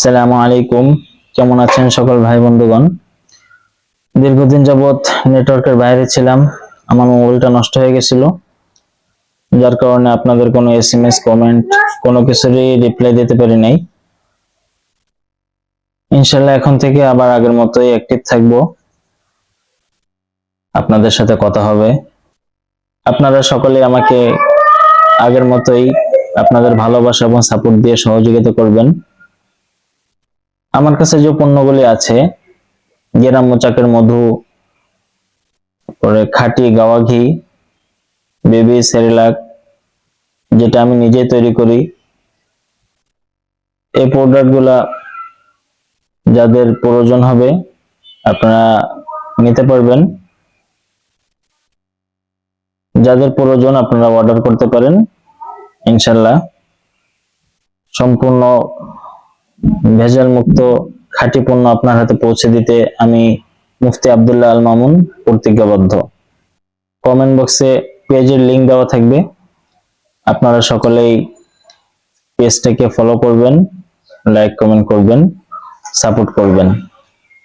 আসসালামু আলাইকুম। কেমন আছেন সকল ভাই বন্ধুগণ? দীর্ঘদিন যাবত নেটওয়ার্কের বাইরে ছিলাম। আমার মোবাইলটা নষ্ট হয়ে গেছিল, যার কারণে আপনাদের কোনো এসএমএস কমেন্ট কোনো কিছুরই রিপ্লাই দিতে পারি নাই। ইনশাআল্লাহ এখন থেকে আবার আগের মতোই অ্যাক্টিভ থাকবো, আপনাদের সাথে কথা হবে। আপনারা সকলে আমাকে আগের মতোই আপনাদের ভালোবাসা এবং সাপোর্ট দিয়ে সহযোগিতা করবেন। আমার কাছে যে পণ্যগুলি আছে, গ্রাম্য চাকের মধু, পরে খাঁটি গাওয়া ঘি, বেবি সেরিলাক, যেটা আমি নিজেই তৈরি করি, এই প্রোডাক্টগুলা যাদের প্রয়োজন হবে আপনারা নিতে পারবেন। যাদের প্রয়োজন আপনারা অর্ডার করতে পারেন। ইনশাল্লাহ সম্পূর্ণ ভেজাল মুক্ত খাঁটি পণ্য আপনার হাতে পৌঁছে দিতে আমি মুফতি আব্দুল্লাহ আল মামুন প্রতিজ্ঞাবদ্ধ। কমেন্ট বক্সে পেজের লিংক দেওয়া থাকবে, আপনারা সকলেই পেজটাকে ফলো করবেন, লাইক কমেন্ট করবেন, সাপোর্ট করবেন।